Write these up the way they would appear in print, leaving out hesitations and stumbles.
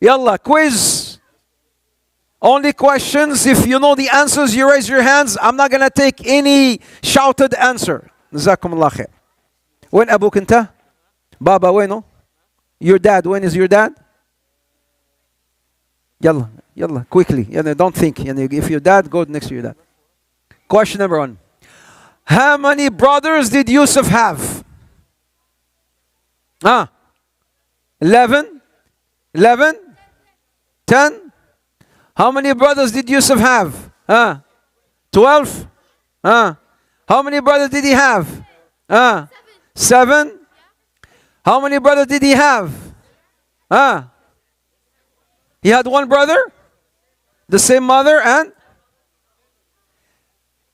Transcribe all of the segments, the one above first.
Yalla, quiz. Only questions. If you know the answers, you raise your hands. I'm not going to take any shouted answer. جزاكم الله خير. وين أبوك أنت؟ بابا وينه؟ Your dad. When is your dad? Yalla, yalla, quickly. Don't think. If your dad, go next to your dad. Question number 1. How many brothers did Yusuf have? 11? 11? 10? How many brothers did Yusuf have? 12? How many brothers did he have? 7? How many brothers did he have? He had one brother, the same mother, and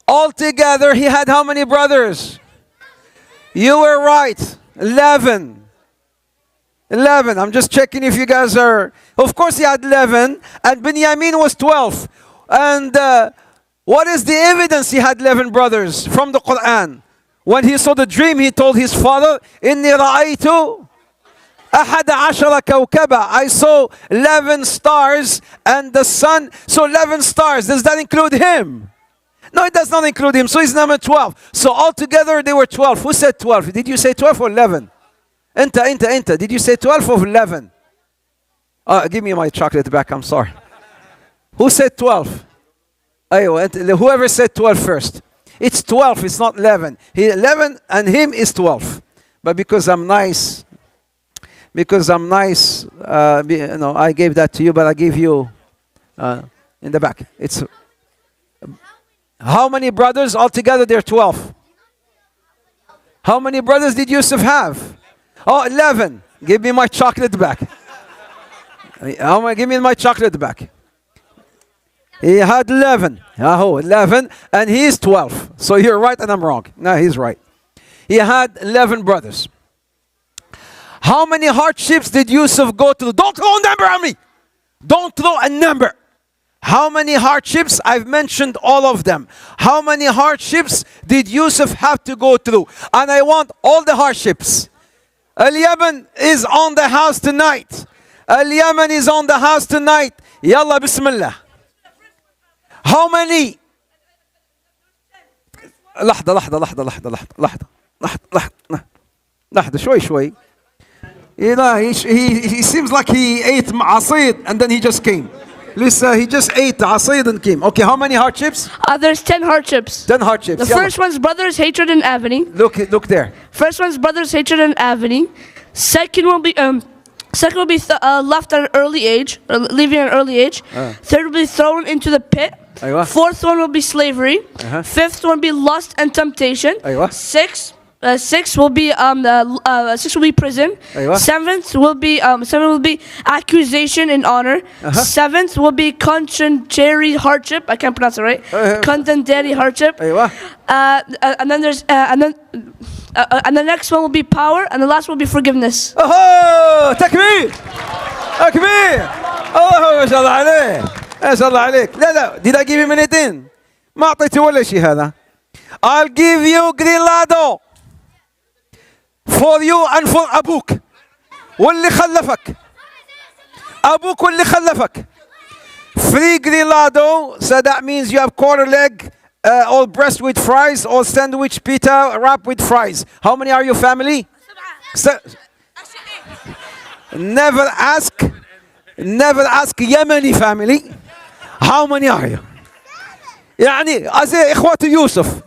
altogether he had how many brothers? You were right. 11. 11. I'm just checking if you guys are. Of course he had 11, and Binyamin was 12. And what is the evidence he had 11 brothers from the Quran? When he saw the dream, he told his father, إِنِّي رَأَيْتُ أَحَدَ عَشَرَ كَوْكَبًا. I saw 11 stars and the sun. So 11 stars. Does that include him? No, it does not include him. So he's number 12. So altogether they were 12. Who said 12? Did you say 12 or 11? Enter. Did you say 12 or 11? Give me my chocolate back. I'm sorry. Who said 12? Whoever said 12 first. It's 12. It's not 11. 11 and him is 12. But because I'm nice, I gave that to you, but I gave you in the back. It's how many brothers altogether? There are 12. How many brothers did Yusuf have? 11. Give me my chocolate back. Give me my chocolate back. He had 11. 11, and he is 12. So you're right and I'm wrong. No, he's right. He had 11 brothers. How many hardships did Yusuf go through? Don't throw a number on me. Don't throw a number. How many hardships? I've mentioned all of them. How many hardships did Yusuf have to go through? And I want all the hardships. Al-Yaman is on the house tonight. Al-Yaman is on the house tonight. Yalla bismillah. How many? لحظة شوي. He seems like he ate عصيد and then he just came. Lisa, he just ate عصيد and came. Okay, how many hardships? There's 10 hardships. 10 hardships. The first one's brothers' hatred and envy. Look there. First one's brothers' hatred and envy. Second will be left at an early age, or leaving at an early age. Third will be thrown into the pit. Fourth one will be slavery. Fifth one will be lust and temptation. Six will be prison. Seventh will be accusation and honor. Seventh will be contrary hardship. I can't pronounce it right. Contrary hardship. And then there's and the next one will be power, and the last will be forgiveness. Oh, takbir! Takbir! Oh, ما شاء الله عليه. ما شاء الله عليك. لا. Did I give him anything? ما أعطيته ولا شيء هذا. I'll give you grilado. For you and for أبوك واللي خلفك. أبوك واللي خلفك. Free grilado, so that means you have quarter leg, all breast with fries, all sandwich pita wrap with fries. How many are your family? Never ask Yemeni family. How many are you? يعني زي إخوة يوسف.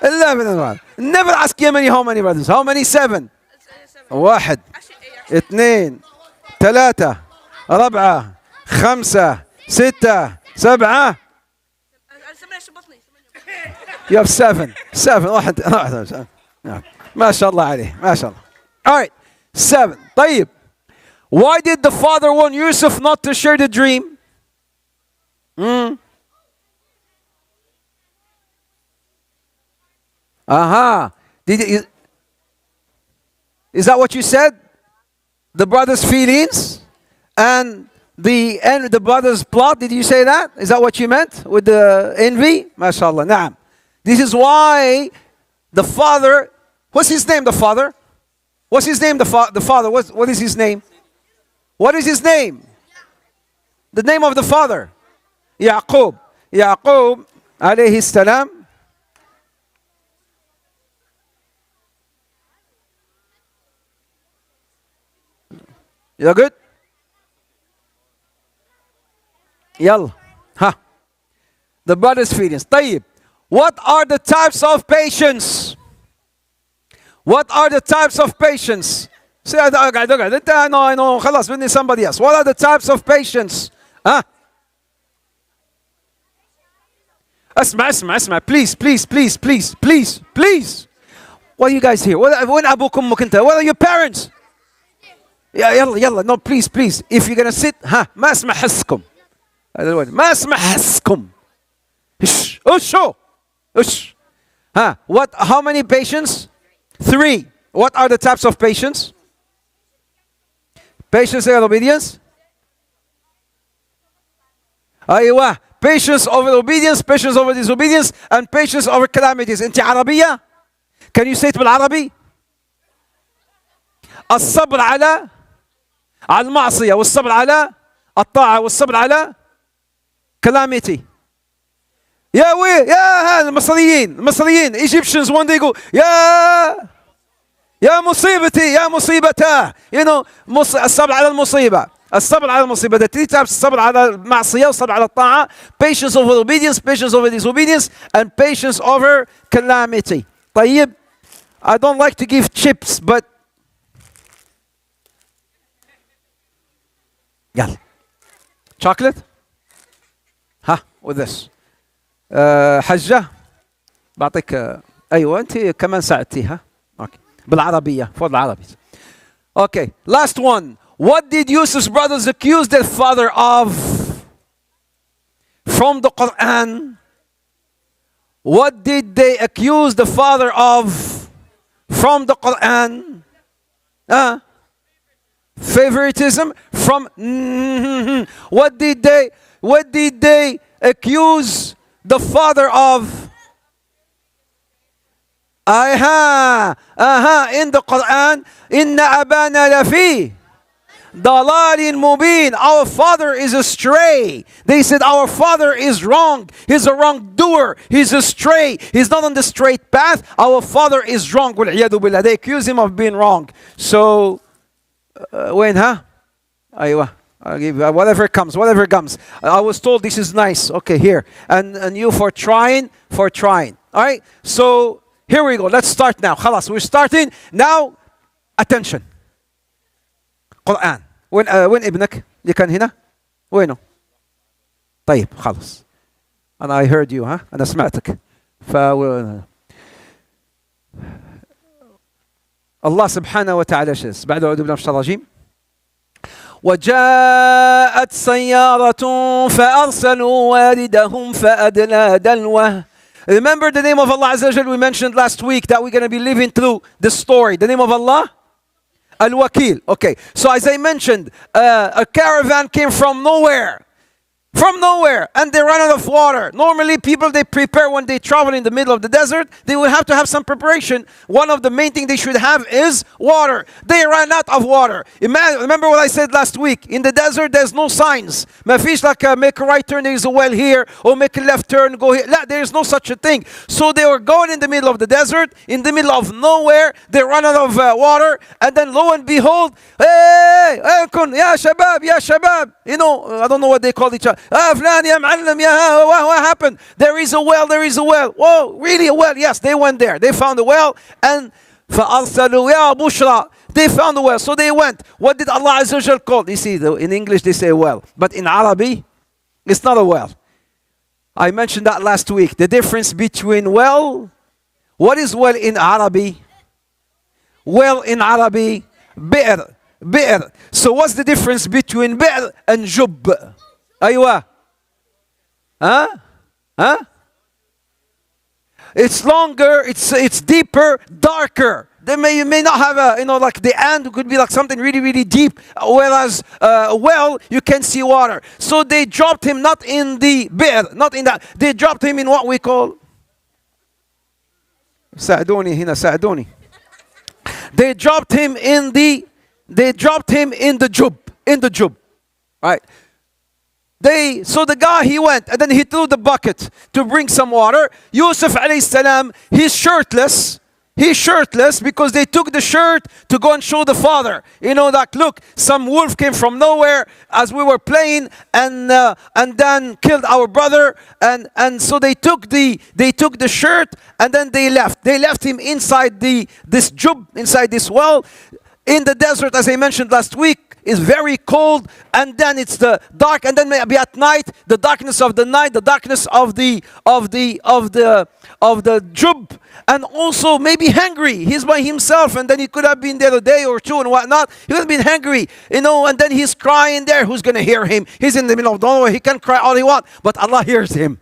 11. Never ask Yemeni how many brothers. How many? 7. 1 2 3 4 5 6 7. You have 7. 1 ما شاء الله عليه. ما شاء الله. All right. 7. طيب. Why did the father want Yusuf not to share the dream? Is that what you said? The brother's feelings and the brother's plot. Did you say that? Is that what you meant with the envy? MashaAllah. Naam. This is why the father. What's his name? The father. What's his name? The father. What is his name? What is his name? The name of the father. Yaqub. Yaqub alayhi salam. You good? Yalla. Ha. The brother's feelings. طيب. What are the types of patience? What are the types of patience? Say, I know, خلاص, we need somebody else. What are the types of patience? Huh? اسمع, please. What are you guys here? وين أبوك أمك أنت? What are your parents? يلا, no, please. If you're gonna sit, ما اسمع حسكم. ما اسمع حسكم. Ush. What? How many patience? 3. What are the types of patience? Patience and obedience. أيوة. Patience over obedience, patience over disobedience, and patience over calamities. أنت عربية? Can you say it بالعربي? الصبر على المعصية، والصبر على الطاعة، والصبر على calamity. يا المصريين Egyptians one day go يا مصيبتي يا مصيبته. You know, الصبر على المصيبة. الصبر على المصيبة. The 3 types: الصبر على المعصية، والصبر على الطاعة. Patience over obedience, patience over disobedience, and patience over calamity. طيب. I don't like to give chips, but يلا. Chocolate? With this. حجة بعطيك. أيوة أنت كمان ساعدتيها. Okay. بالعربية فوق العربي. Okay. Last one. What did Yusuf's brothers accuse their father of? From the Quran. What did they accuse the father of? From the Quran. Favoritism. From. What did they accuse the father of? In the Quran, إن أبانا لفي ضلال مبين. Our father is astray. They said our father is wrong. He's a wrongdoer. He's astray. He's not on the straight path. Our father is wrong. والعياذ بالله. They accuse him of being wrong. So, when, أيوة. I'll give you whatever comes. I was told this is nice. Okay, here. And you for trying. All right? So, here we go. Let's start now. خلاص. We're starting. Now, attention. قرآن. وين ابنك؟ اللي كان هنا؟ وينه؟ طيب خلاص. And I heard you, أنا سمعتك. الله سبحانه وتعالى بعد أعوذ بالله من الشيطان الرجيم. وجاءت سيارة فأرسلوا واردهم فأدلى دلوه. Remember the name of Allah Azza wa Jal we mentioned last week that we're going to be living through the story. The name of Allah? Al-Wakil. Okay. So as I mentioned, a caravan came from nowhere. And they ran out of water. Normally people, they prepare when they travel in the middle of the desert. They will have to have some preparation. One of the main things they should have is water. They ran out of water. Remember what I said last week? In the desert there's no signs. ما فيش like make a right turn, there is a well here, or make a left turn, go here. There is no such a thing. So they were going in the middle of the desert, in the middle of nowhere. They ran out of water, and then lo and behold, hey, ya shabab. You know, I don't know what they call each other. فلان يا معلم يا what happened? There is a well. Whoa, really a well? Yes, they went there. They found a well, and فأرسلوا يا بشرى. They found a well, so they went. What did Allah Azza wa Jal call? You see, in English they say well, but in Arabic, it's not a well. I mentioned that last week. The difference between well, what is well in Arabic? Well in Arabic, بئر. So what's the difference between بئر and جب? أيوة. It's longer, it's deeper, darker. You may not have like the end could be like something really, really deep. Whereas well, you can see water. So they dropped him not in the بئر, not in that. They dropped him in what we call ساعدوني هنا ساعدوني. They dropped him in the jub. Right? So the guy, he went and then he threw the bucket to bring some water. Yusuf alayhi salam, he's shirtless. He's shirtless because they took the shirt to go and show the father. You know, that look, some wolf came from nowhere as we were playing and then killed our brother. And so they took the shirt and then they left. They left him inside this jub, inside this well. In the desert, as I mentioned last week, is very cold, and then it's the dark, and then maybe at night, the darkness of the night, the darkness of the jub, and also maybe hungry. He's by himself, and then he could have been there a day or two and whatnot. He would have been hungry, you know, and then he's crying there. Who's going to hear him? He's in the middle of nowhere. He can cry all he wants, but Allah hears him.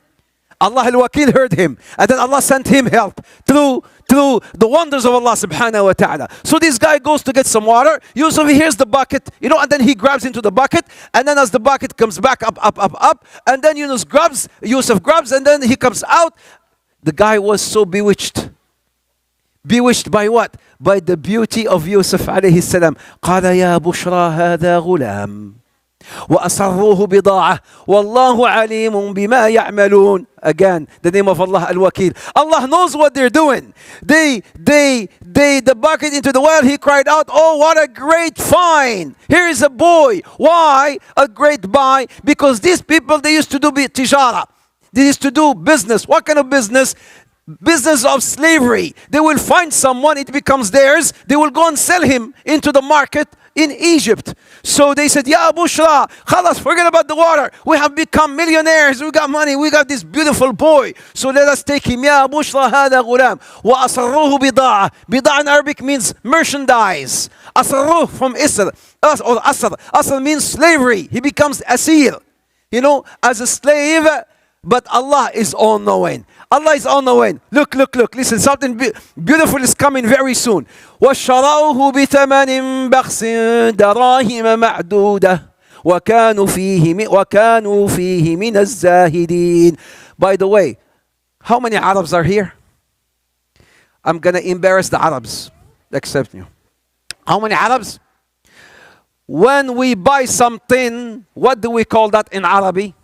Allah al-Wakil heard him, and then Allah sent him help through the wonders of Allah subhanahu wa ta'ala. So this guy goes to get some water. Yusuf, he hears the bucket, you know, and then he grabs into the bucket, and then as the bucket comes back up, and then Yusuf grabs, and then he comes out. The guy was so bewitched. Bewitched by what? By the beauty of Yusuf alayhi salam. قال يا بشرى هذا غلام وأسروه بضاعة والله عليم بما يعملون. Again, the name of Allah al-Wakil. Allah knows what they're doing. The bucket into the well, he cried out, oh, what a great find. Here is a boy. Why a great buy? Because these people, they used to do tijara. They used to do business. What kind of business? Business of slavery. They will find someone, it becomes theirs. They will go and sell him into the market in Egypt. So they said, Ya Bushra, khalas, forget about the water. We have become millionaires. We got money. We got this beautiful boy. So let us take him. Ya Bushra hada ghulam. Wa asarruhu bida'a. Bida'a in Arabic means merchandise. Asarruh from Isr. Or Asr. Asr means slavery. He becomes asir. You know, as a slave. But Allah is all-knowing. Allah is all-knowing. Look. Listen, something beautiful is coming very soon. وَشَرَوْهُ بِثَمَنٍ بَخْسٍ دَرَاهِمَ مَعْدُودَةٍ وَكَانُوا فِيهِ مِنَ الزَّاهِدِينَ. By the way, how many Arabs are here? I'm going to embarrass the Arabs. Accept you. How many Arabs? When we buy something, what do we call that in Arabic?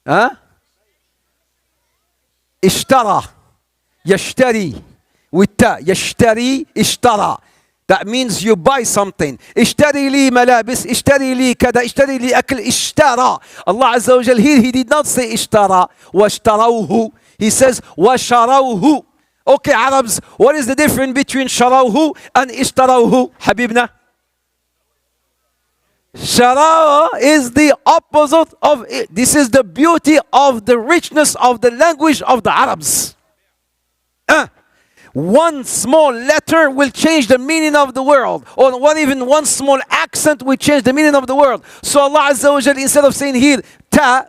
ها اشترى يشتري والتاء يشتري اشترى. That means you buy something. اشتري لي ملابس, اشتري لي كذا, اشتري لي أكل, اشترى. Allah Azza wa Jal here, he did not say اشترى واشتروه. He says وشروه. Okay, Arabs, what is the difference between شروه and اشتروه? حبيبنا. Shara is the opposite of it. This is the beauty of the richness of the language of the Arabs. One small letter will change the meaning of the world, or what even one small accent will change the meaning of the world. So Allah Azza wa Jal, instead of saying here ta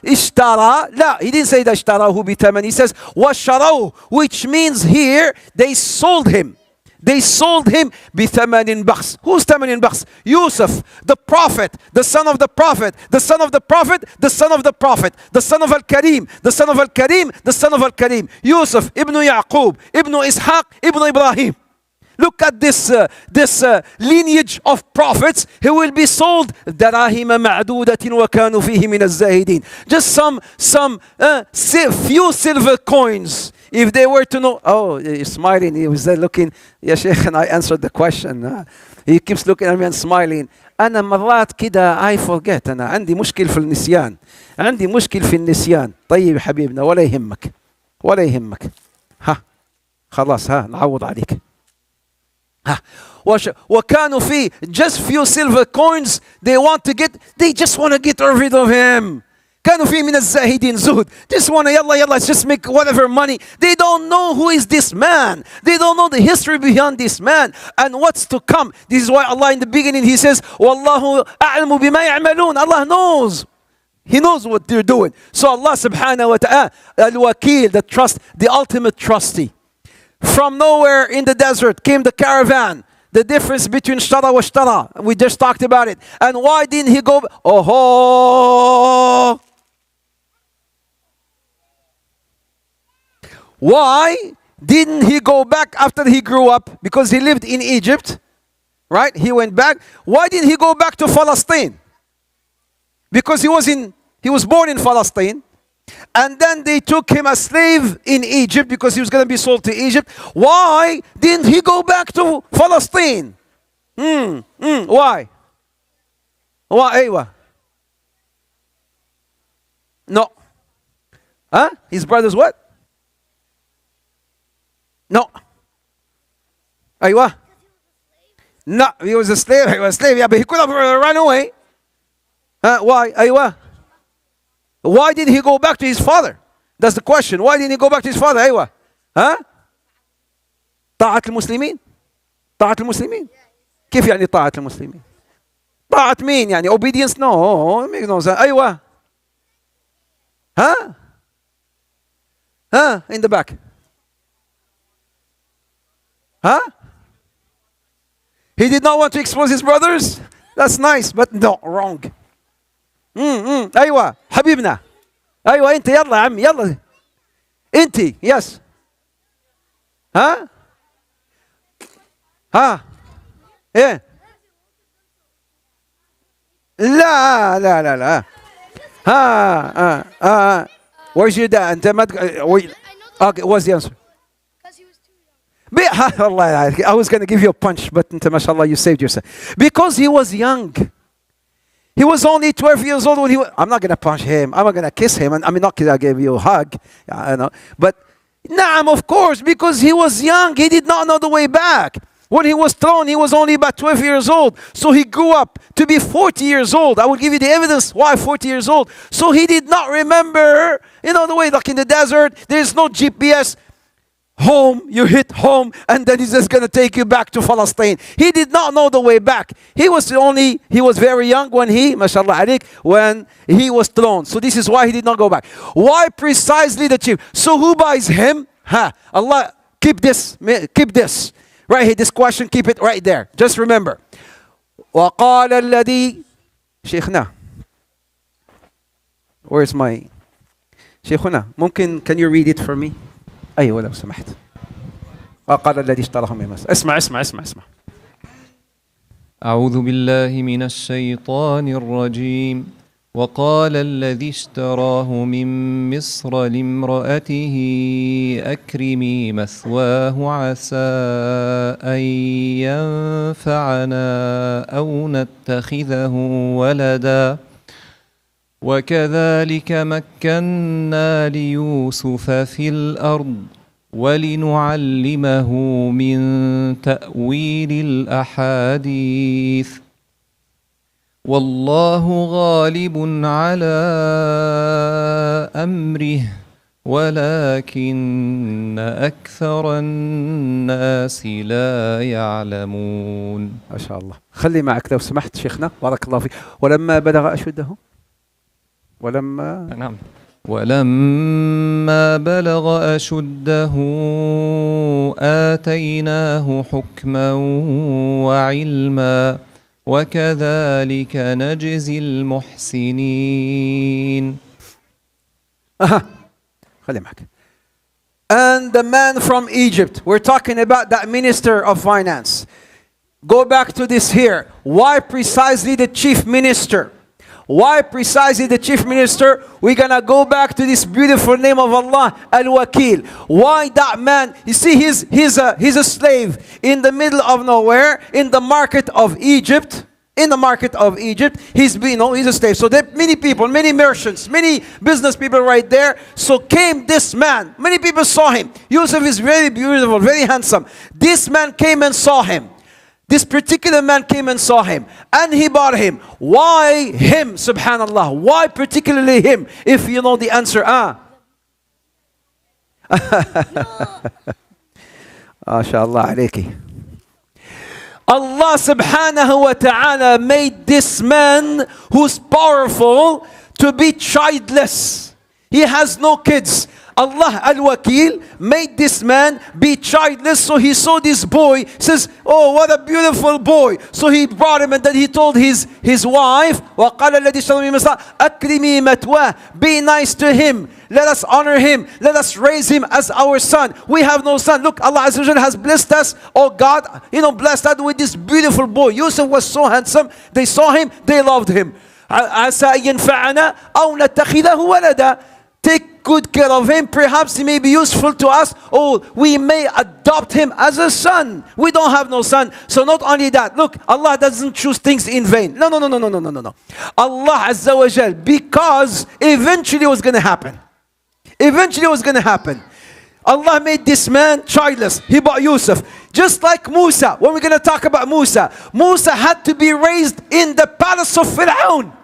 ishtara, la, he didn't say that ishtarahu bitaman. He says washaraw, which means here they sold him. They sold him بثمن بخس. Who's ثمن بخس? Yusuf, the prophet, the son of the prophet, the son of the prophet, the son of the prophet, the son of Al-Karim, the son of Al-Karim, the son of Al-Karim. Yusuf, ibn Yaqub, ibn Ishaq, ibn Ibrahim. Look at this lineage of prophets who will be sold. دراهم معدودة وكانوا فيه من الزاهدين. Just some few silver coins. If they were to know, oh, he's smiling. He was there looking. Ya Sheikh, and I answered the question. He keeps looking at me and smiling. أنا مرات كده I forget. أنا عندي مشكل في النسيان. عندي مشكل في النسيان. طيب حبيبنا ولا يهمك. ولا يهمك. ها خلاص ها نعوض عليك. وكانوا فيه just few silver coins they just want to get rid of him. كانوا فيه من الزاهدين زهد. Just want to يلا let's just make whatever money. They don't know who is this man. They don't know the history behind this man and what's to come. This is why Allah in the beginning he says والله أعلم بما يعملون. Allah knows. He knows what they're doing. So Allah subhanahu wa ta'ala al-Wakil, the trust, the ultimate trustee. From nowhere in the desert came the caravan. The difference between shtara wa shtara. We just talked about it. And why didn't he go? Oh. Why didn't he go back after he grew up? Because he lived in Egypt. Right? He went back. Why didn't he go back to Palestine? Because he was born in Palestine. And then they took him as slave in Egypt because he was going to be sold to Egypt. Why didn't he go back to Palestine? Why? Why? أيوة. No. Huh? His brothers what? No. أيوة. No, he was a slave. He was a slave. Yeah, but he could have run away. Why? أيوة. Why did he go back to his father? That's the question. Why didn't he go back to his father? أيوة. ها؟ طاعة المسلمين. طاعة المسلمين. كيف يعني طاعة المسلمين؟ طاعة مين يعني؟ Obedience? No. Makes no sense. أيوة. ها؟ ها? In the back. Huh? He did not want to expose his brothers? That's nice, but no, wrong. أيوة حبيبنا. أيوة أنت يلا يا عم يلا. أنت yes. ها؟ ها؟ إيه؟ لا لا لا لا. ها. Where's your dad? أنت ما Okay, what's the answer? I was going to give you a punch, but mashallah, you saved yourself. Because he was young. He was only 12 years old when I'm not going to punch him. I'm not going to kiss him. I mean, not because I gave you a hug. I know. But, naam, of course, because he was young. He did not know the way back. When he was thrown, he was only about 12 years old. So he grew up to be 40 years old. I will give you the evidence why 40 years old. So he did not remember, the way, like in the desert, there's no GPS. Home, you hit home, and then he's just going to take you back to Palestine. He did not know the way back. He was very young when when he was thrown. So this is why he did not go back. Why precisely the chief? So who buys him? Allah, keep this. Right here, this question, keep it right there. Just remember. وَقَالَ الَّذِي شيخنا. Where's my... شيخنا, ممكن, can you read it for me? أيوة لو سمحت. وقال الذي اشتراه من مصر. اسمع. أعوذ بالله من الشيطان الرجيم. وقال الذي اشتراه من مصر لامرأته أكرمي مثواه عسى أن ينفعنا أو نتخذه ولدا وكذلك مكنا ليوسف في الأرض ولنعلمه من تأويل الأحاديث والله غالب على أمره ولكن أكثر الناس لا يعلمون. ما شاء الله. خلي معك لو سمحت شيخنا بارك الله فيك. ولما بلغ أشده ولما بلغ أشده آتيناه حكما وعلما وكذلك نجزي المحسنين. خلي معك. And the man from Egypt, we're talking about that minister of finance. Go back to this here. Why precisely the chief minister? Why precisely the chief minister? We're going to go back to this beautiful name of Allah, Al-Wakil. Why that man? You see, he's a slave in the middle of nowhere, in the market of Egypt. In the market of Egypt, he's a slave. So there are many people, many merchants, many business people right there. So came this man. Many people saw him. Yusuf is very beautiful, very handsome. This man came and saw him. This particular man came and saw him, and he bought him. Why him, subhanallah? Why particularly him? If you know the answer, MashaAllah alayki. Allah subhanahu wa ta'ala made this man who's powerful to be childless. He has no kids. Allah Al-Wakil made this man be childless. So he saw this boy, says, oh, what a beautiful boy. So he brought him, and then he told his wife, وَقَالَ الَّذِي اشْتَرَاهُ مِن مِصْرَ أَكْرِمِي مَثْوَاهُ, be nice to him. Let us honor him. Let us raise him as our son. We have no son. Look, Allah Azza wa Jalla has blessed us. Oh God, blessed us with this beautiful boy. Yusuf was so handsome. They saw him. They loved him. عسى أن ينفعنا أو نتخذه ولدا. Take good care of him. Perhaps he may be useful to us, or we may adopt him as a son. We don't have no son. So not only that, look, Allah doesn't choose things in vain. No. Allah Azza wa Jal, because eventually it was going to happen. Eventually it was going to happen. Allah made this man childless. He brought Yusuf. Just like Musa. When we're going to talk about Musa, Musa had to be raised in the palace of Fir'aun.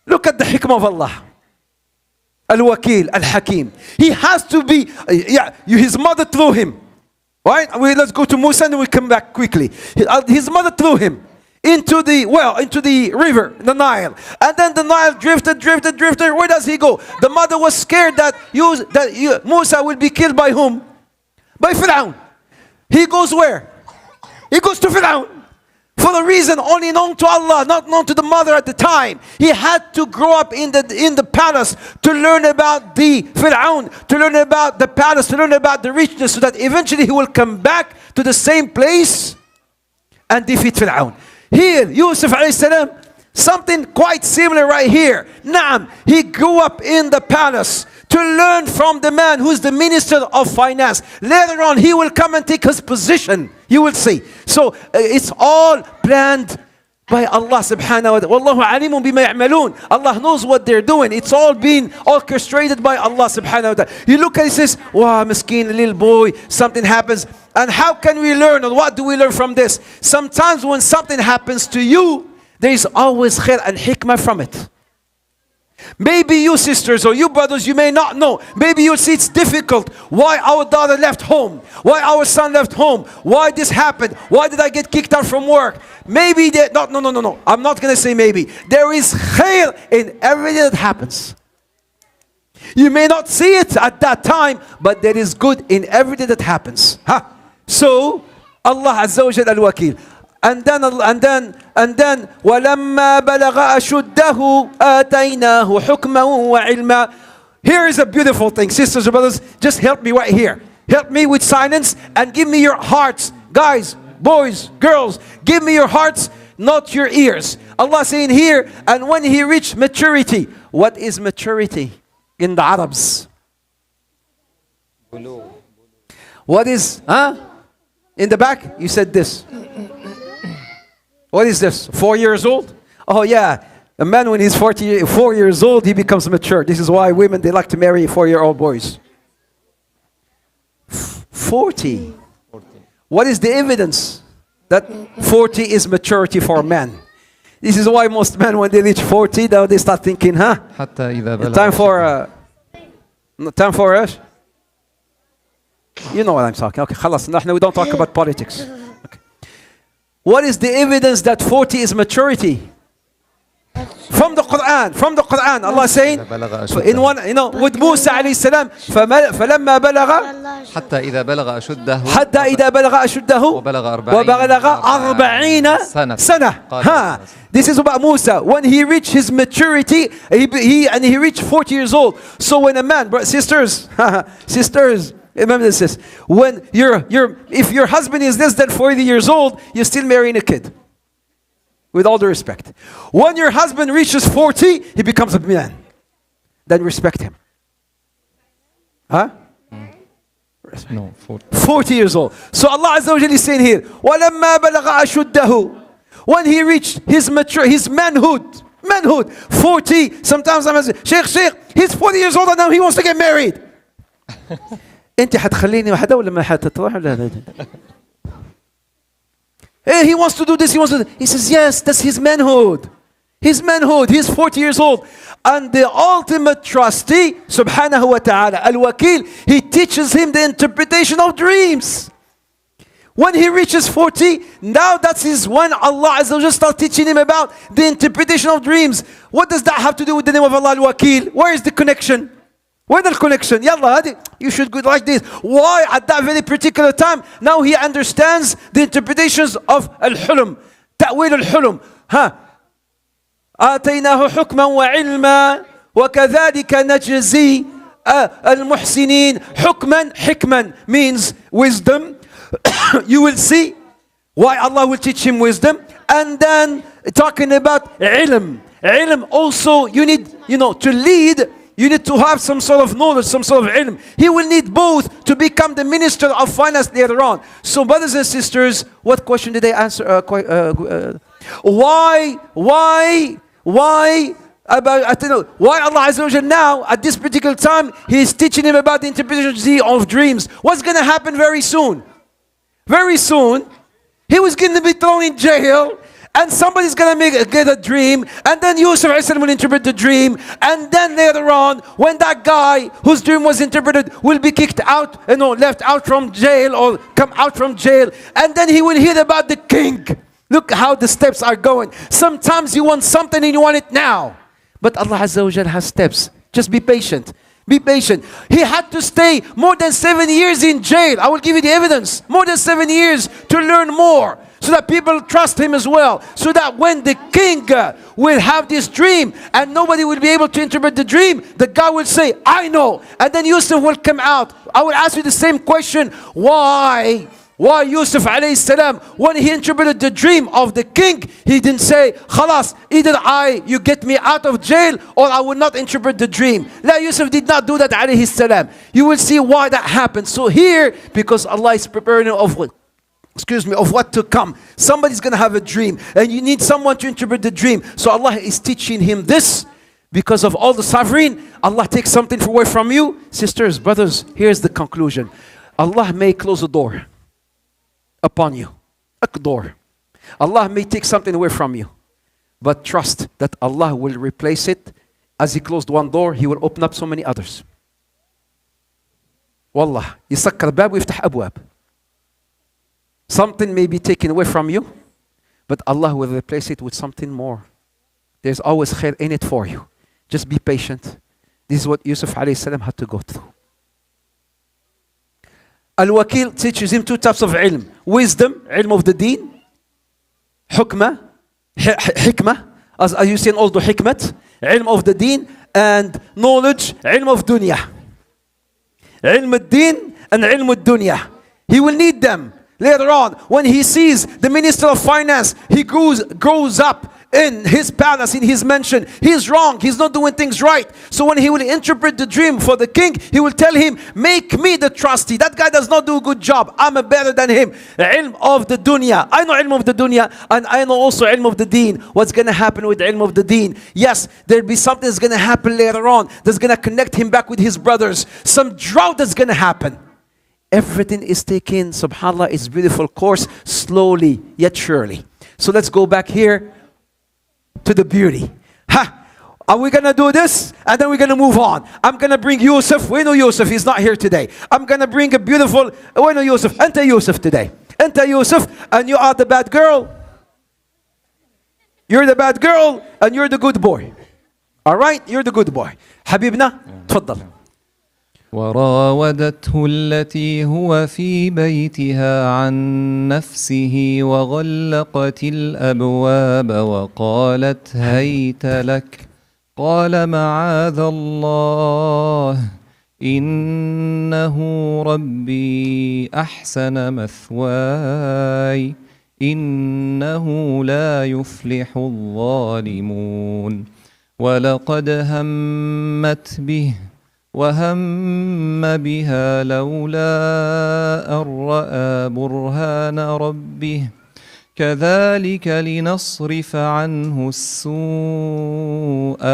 Look at the hikmah of Allah. Al-Wakil, Al-Hakim. He has to be, his mother threw him. Right? Let's go to Musa and we'll come back quickly. His mother threw him into the well, into the river, the Nile. And then the Nile drifted. Where does he go? The mother was scared that Musa will be killed by whom? By Fir'aun. He goes where? He goes to Fir'aun. For the reason only known to Allah, not known to the mother at the time. He had to grow up in the palace to learn about the Fir'aun, to learn about the palace, to learn about the richness, so that eventually he will come back to the same place and defeat Fir'aun. Here, Yusuf alayhi salam, something quite similar right here. Naam, he grew up in the palace to learn from the man who's the minister of finance. Later on, he will come and take his position. You will see. So it's all planned by Allah subhanahu wa ta'ala. Wallahu alimun bima ya'malun. Allah knows what they're doing. It's all been orchestrated by Allah subhanahu wa ta'ala. You look at it, says, wow, miskin, little boy, something happens. And how can we learn? And what do we learn from this? Sometimes when something happens to you, there is always khair and hikmah from it. Maybe you sisters or you brothers, you may not know. Maybe you'll see it's difficult. Why our daughter left home? Why our son left home? Why this happened? Why did I get kicked out from work? Maybe that, no. I'm not going to say maybe. There is khair in everything that happens. You may not see it at that time, but there is good in everything that happens. So, Allah Azza wa Jalla al-Wakil. And then وَلَمَّا بَلَغَ أَشُدَّهُ آتَيْنَاهُ حُكْمًا وَعِلْمًا. Here is a beautiful thing. Sisters and brothers, just help me right here. Help me with silence and give me your hearts. Guys, boys, girls, give me your hearts, not your ears. Allah saying here, and when he reached maturity. What is maturity in the Arabs? What is, in the back, you said this. What is this? 4 years old? Oh yeah, a man when he's 4 years old, he becomes mature. This is why women, they like to marry 4-year-old boys. 40. What is the evidence that 40 is maturity for a man? This is why most men, when they reach 40, now they start thinking, time for us. You know what I'm talking. Okay, خلاص, we don't talk about politics. What is the evidence that 40 is maturity? From the Quran, Allah saying in one, with Musa alayhi salam, فلما بلغ حتى إذا بلغ أشده وبلغ 40 سنة. This is about Musa. When he reached his maturity, he reached 40 years old. So when a man, sisters, remember this. When if your husband is less than 40 years old, you're still marrying a kid. With all due respect. When your husband reaches 40, he becomes a man. Then respect him. No, 40. 40 years old. So Allah Azza wa Jalla is saying here, وَلَمَّا بَلَغَ أَشُدَّهُ. When he reached his manhood, 40, sometimes I'm saying, Sheikh, he's 40 years old and now he wants to get married. انت حتخليني وحده ولا ما حتروح ولا Hey, he wants to do this, He says, yes, that's his manhood. He's 40 years old. And the ultimate trustee, subhanahu wa ta'ala, al-Wakil, he teaches him the interpretation of dreams. When he reaches 40, now that's when Allah Azza wa Jalla starts teaching him about the interpretation of dreams. What does that have to do with the name of Allah al-Wakil? Where is the connection? Where's the connection? Yalla, you should go like this. Why at that very particular time? Now he understands the interpretations of al-hulum. Ta'wil al-hulum. آتيناه حكما وعلما وكذلك نجزي المحسنين. Hikman means wisdom. You will see why Allah will teach him wisdom. And then talking about ilm. Ilm also, you need, to lead, you need to have some sort of knowledge, some sort of ilm. He will need both to become the minister of finance later on. So brothers and sisters, what question did they answer? Why why Allah Azza wa Jal now, at this particular time, He is teaching him about the interpretation of dreams. What's going to happen very soon? Very soon, he was going to be thrown in jail, and somebody's going to get a dream, and then Yusuf ﷺ will interpret the dream, and then later on, when that guy whose dream was interpreted will be kicked out, left out from jail, or come out from jail, and then he will hear about the king. Look how the steps are going. Sometimes you want something and you want it now. But Allah Azza wa Jal has steps. Just be patient. Be patient. He had to stay more than 7 years in jail. I will give you the evidence. More than 7 years to learn more. So that people trust him as well. So that when the king will have this dream and nobody will be able to interpret the dream, the guy will say, I know. And then Yusuf will come out. I will ask you the same question. Why Yusuf alayhi salam, when he interpreted the dream of the king, he didn't say, Khalas, either you get me out of jail, or I will not interpret the dream. La, Yusuf did not do that alayhi salam. You will see why that happened. So here, because Allah is preparing of what to come. Somebody's going to have a dream, and you need someone to interpret the dream. So Allah is teaching him this. Because of all the suffering, Allah takes something away from you. Sisters, brothers, here's the conclusion. Allah may close a door upon you, a door. Allah may take something away from you, but trust that Allah will replace it. As He closed one door, He will open up so many others. Wallah, يسكر باب ويفتح أبواب. Something may be taken away from you, but Allah will replace it with something more. There's always khair in it for you. Just be patient. This is what Yusuf alayhi salam had to go through. Al-Wakil teaches him 2 types of ilm. Wisdom, ilm of the deen. Hukmah, hikmah, as you see in all the hikmat. Ilm of the deen. And knowledge, ilm of dunya. Ilm al-deen and ilm al-dunya. He will need them later on. When he sees the Minister of Finance, he grows up in his palace, in his mansion. He's wrong. He's not doing things right. So when he will interpret the dream for the king, he will tell him, make me the trustee. That guy does not do a good job. I'm better than him. Ilm of the dunya. I know ilm of the dunya, and I know also ilm of the deen. What's going to happen with ilm of the deen? Yes, there'll be something that's going to happen later on that's going to connect him back with his brothers. Some drought that's going to happen. Everything is taken, subhanAllah, its beautiful course, slowly yet surely. So let's go back here to the beauty. Are we going to do this? And then we're going to move on. I'm going to bring Yusuf. We know Yusuf. He's not here today. I'm going to bring a beautiful... We know Yusuf. Anta Yusuf today. Anta Yusuf. And you are the bad girl. You're the bad girl. And you're the good boy. All right? You're the good boy. Habibna, تفضل. وراودته التي هو في بيتها عن نفسه وغلقت الأبواب وقالت هيت لك قال معاذ الله إنه ربي أحسن مثواي إنه لا يفلح الظالمون ولقد همت به وهم بها لولا أن رأى برهان ربه كذلك لنصرف عنه السوء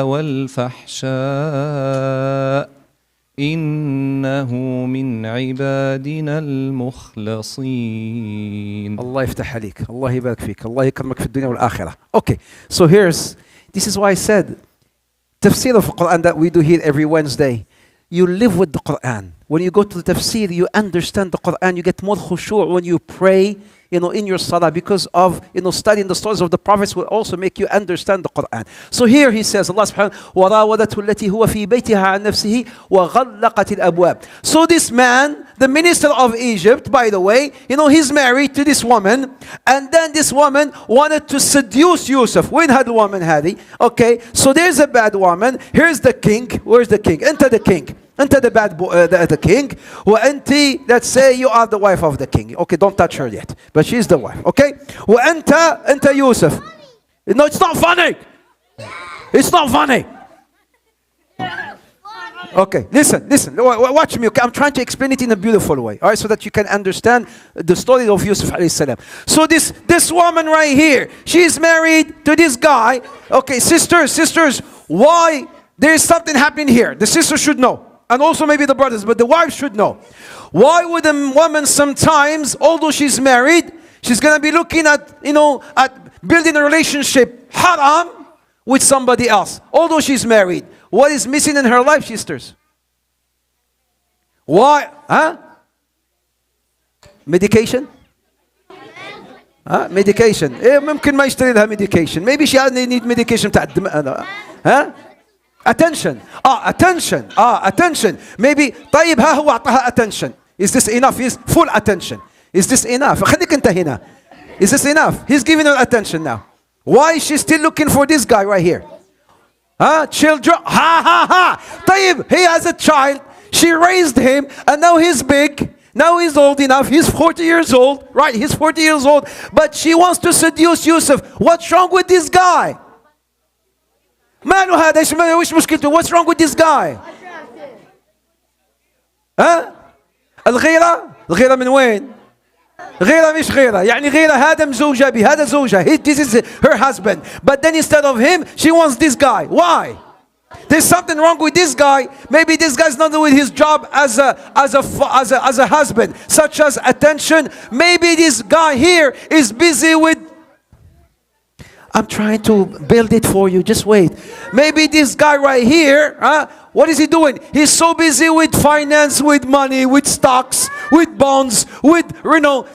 والفحشاء إنه من عبادنا المخلصين. الله يفتح عليك. الله يبارك فيك. الله يكرمك في الدنيا والآخرة. Okay, so this is why I said tafsir of Quran that we do here every Wednesday. You live with the Quran. When you go to the tafsir, you understand the Quran. You get more khushu' when you pray, in your salah, because of, studying the stories of the prophets will also make you understand the Quran. So here he says, Allah subhanahu wa ta'ala, وَرَاوَدَتْهُ الَّتِي هُوَ فِي بَيْتِهَا عَنْ نَفْسِهِ وَغَلَّقَتِ الْأَبْوَابِ. So this man, the minister of Egypt, by the way, he's married to this woman, and then this woman wanted to seduce Yusuf. When had the woman, Hadi? Okay, so there's a bad woman. Here's the king. Where's the king? Enter the king. أنت the bad boy, the king. وأنت, let's say you are the wife of the king. Okay, don't touch her yet, but she's the wife. Okay. أنت يوسف. No, it's not funny. It's not funny. Okay, listen. Watch me. Okay, I'm trying to explain it in a beautiful way, all right, so that you can understand the story of Yusuf alayhi salam. So this woman right here, she's married to this guy. Okay, sisters, why there is something happening here? The sisters should know, and also maybe the brothers, but the wives should know. Why would a woman sometimes, although she's married, she's gonna be looking at at building a relationship haram with somebody else, although she's married? What is missing in her life, sisters? Why? Huh? Medication? Medication. ممكن ما يشتري لها medication. Maybe she need medication بتاع الدم. Huh? Attention. Attention. Maybe طيب ها هو أعطاها attention. Is this enough? Is full attention. Is this enough? خليك أنت هنا. Is this enough? He's giving her attention now. Why is she still looking for this guy right here? Children, طيب, he has a child, she raised him, and now he's big, now he's old enough, he's 40 years old, right, he's 40 years old, but she wants to seduce Yusuf. What's wrong with this guy? ماله هذا, وش مشكلته? What's wrong with this guy? الغيرة من وين؟ غيرة مش غيرة, يعني غيرة هذا مزوجة به, هذا زوجها, this is her husband. But then instead of him, she wants this guy. Why? There's something wrong with this guy. Maybe this guy's not doing his job as a husband, such as attention. Maybe this guy here is busy with. I'm trying to build it for you. Just wait. Maybe this guy right here, what is he doing? He's so busy with finance, with money, with stocks, with bonds, with,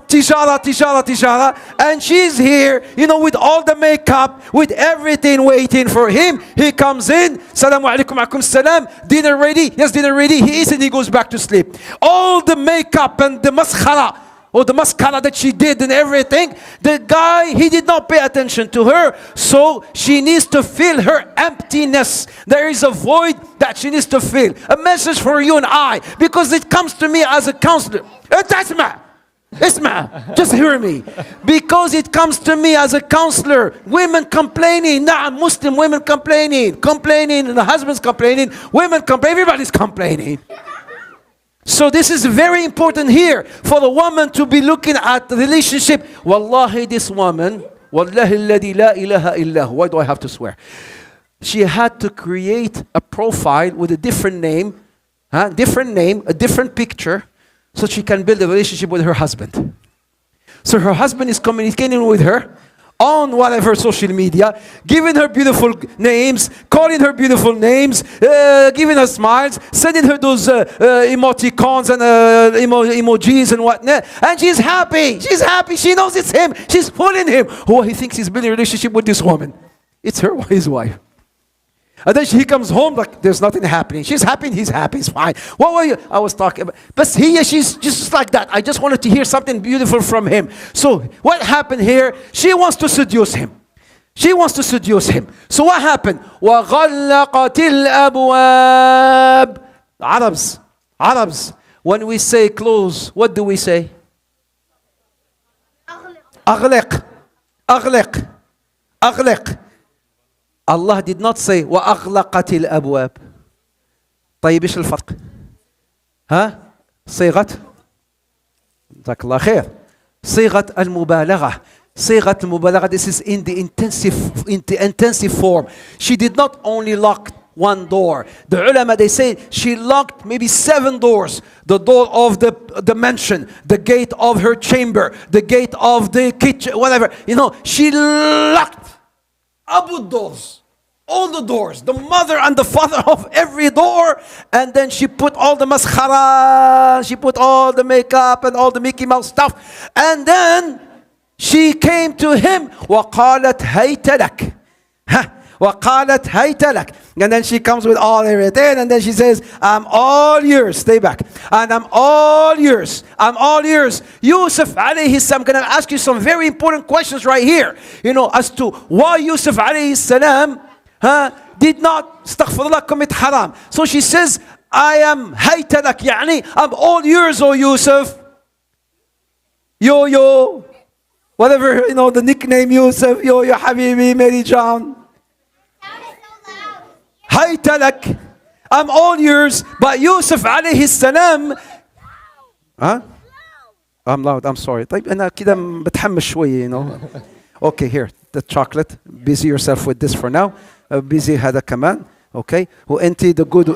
tijara. And she's here, with all the makeup, with everything waiting for him. He comes in. Salamu alaikum, alaikum salam. Dinner ready? Yes, dinner ready. He eats and he goes back to sleep. All the makeup and the maskhara, or the mascara that she did and everything, the guy, he did not pay attention to her, so she needs to fill her emptiness. There is a void that she needs to fill. A message for you and I, because it comes to me as a counselor. Isma, just hear me. Because it comes to me as a counselor. Women complaining, Muslim women complaining, the husband's complaining, women complaining, everybody's complaining. So this is very important here for the woman to be looking at the relationship. Wallahi, this woman, wallahi alladhi la ilaha illahu. Why do I have to swear? She had to create a profile with a different name, a different picture, so she can build a relationship with her husband. So her husband is communicating with her on whatever social media, giving her beautiful names, calling her beautiful names, giving her smiles, sending her those emoticons and emojis and whatnot. And she's happy. She knows it's him. She's pulling him. Oh, he thinks he's building a relationship with this woman. It's his wife. And then he comes home like there's nothing happening. She's happy, he's happy, it's fine. What were you? I was talking about. But she's just like that. I just wanted to hear something beautiful from him. So what happened here? She wants to seduce him. So what happened? وَغَلَّقَتِ الْأَبْوَابِ. Arabs, when we say close, what do we say? أغلق. Allah did not say وَأَغْلَقَتِ الْأَبْوَابِ. طيب إيش الفرق؟ صيغة جزاك الله خير. صيغة المبالغة. This is in the intensive form. She did not only lock one door. The ulama, they say she locked maybe 7 doors. The door of the mansion, the gate of her chamber, the gate of the kitchen, whatever. She locked doors, all the doors, the mother and the father of every door, and then she put all the maskhara, she put all the makeup and all the Mickey Mouse stuff, and then she came to him, وَقَالَتْ هَيْتَ لَكَ. And then she comes with all everything, and then she says, I'm all yours. Stay back. And I'm all yours. Yusuf alayhi salam, I'm going to ask you some very important questions right here. As to why Yusuf alayhi salam did not, astaghfirullah, commit haram. So she says, I am هيت لك يعني I'm all yours, O Yusuf. Yo, whatever, the nickname Yusuf, yo, Habibi, Mary John. هيت لك, I'm all yours. But Yusuf عليه السلام, huh? I'm loud, I'm sorry. طيب أنا كده بتحمس شوية, Okay, here, the chocolate. Busy yourself with this for now. Busy هذا كمان. Okay? وأنت you're the good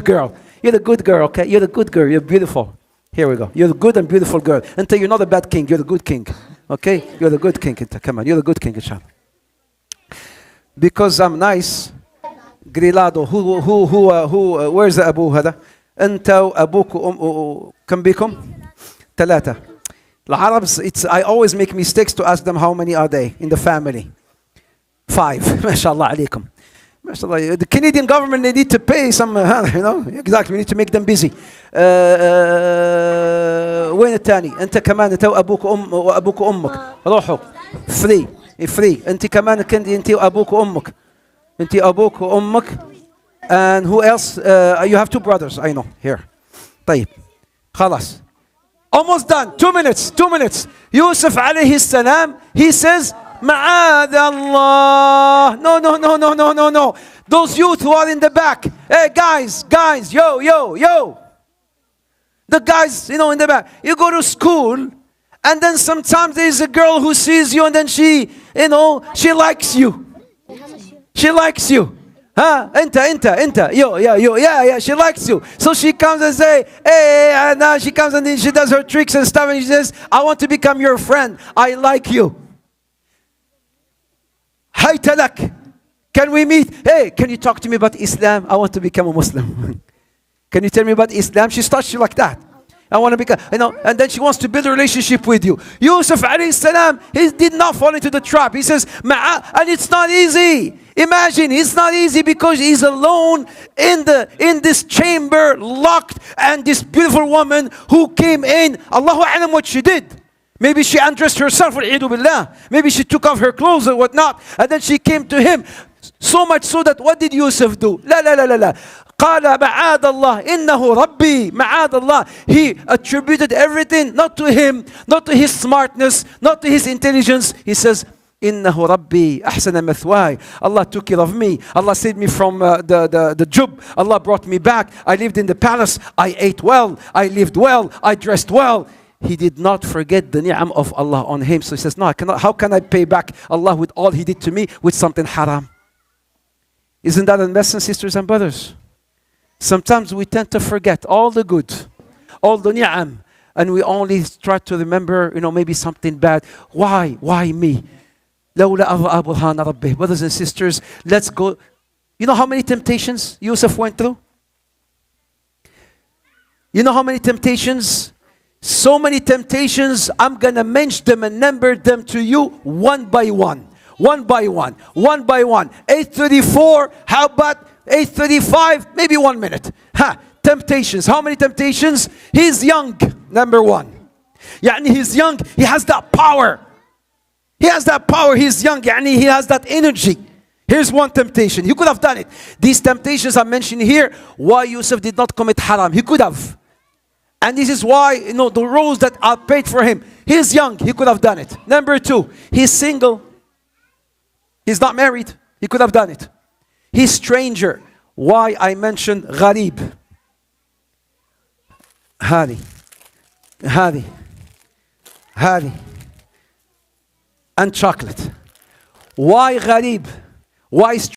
girl. You're the good girl, okay? You're the good girl. You're beautiful. Here we go. You're the good and beautiful girl. Until you're not a bad king. You're the good king. Okay? You're the good king. Come on. You're the good king, inshallah. Because I'm nice. Grilado. Who where's the Abu هذا? أنت وأبوك كم بكم؟ ثلاثة. العربs, I always make mistakes to ask them how many are they in the family. 5. ما شاء الله عليكم. ما شاء الله. The Canadian government, they need to pay some, exactly, we need to make them busy. وين الثاني؟ أنت كمان أنت وأبوك وأمك. روحوا. Free. أنت كمان أنت وأبوك وأمك. أنت أبوك وأمك. And who else? You have 2 brothers, I know. Here. طيب. خلاص. Almost done. 2 minutes. Yusuf alayhi salam, he says, Ma'ad Allah. No. Those youth who are in the back. Hey, guys, yo. The guys, in the back. You go to school, and then sometimes there's a girl who sees you, and then she likes you. She likes you. Enter. Yeah, she likes you. So she comes and say, hey, and now she comes and then she does her tricks and stuff and she says, I want to become your friend. I like you. Hayta lak. Can we meet? Hey, can you talk to me about Islam? I want to become a Muslim. Can you tell me about Islam? She starts you like that. I want to become, and then she wants to build a relationship with you. Yusuf alayhi salam, he did not fall into the trap. He says, and it's not easy. Imagine, it's not easy because he's alone in this chamber, locked, and this beautiful woman who came in, Allahu a'lam what she did. Maybe she undressed herself, maybe she took off her clothes or whatnot, and then she came to him. So much so that what did Yusuf do? La. قال معاذ الله إنه ربي معاذ الله. He attributed everything not to him, not to his smartness, not to his intelligence. He says, إنه ربي أحسن مثواي. Allah took care of me. Allah saved me from the jub. Allah brought me back. I lived in the palace. I ate well. I lived well. I dressed well. He did not forget the ni'am of Allah on him. So he says, no, I cannot. How can I pay back Allah with all he did to me with something haram? Isn't that a lesson, sisters and brothers? Sometimes we tend to forget all the good, all the ni'am, and we only try to remember, maybe something bad. Why me? لولا برهان ربه. Brothers and sisters, let's go. You know how many temptations Yusuf went through? You know how many temptations? So many temptations. I'm going to mention them and number them to you one by one. 8:34. How about 8:35? Maybe 1 minute. Temptations. How many temptations? He's young. Number 1. Yani he's young. He has that power. He's young. Yani he has that energy. Here's one temptation. He could have done it. These temptations are mentioned here. Why Yusuf did not commit haram. He could have. And this is why, the roles that are paid for him. He's young. He could have done it. Number 2. He's single. He's not married. He could have done it. He's stranger. Why I mentioned gharib. Hadi. And chocolate. Why gharib? Why stranger?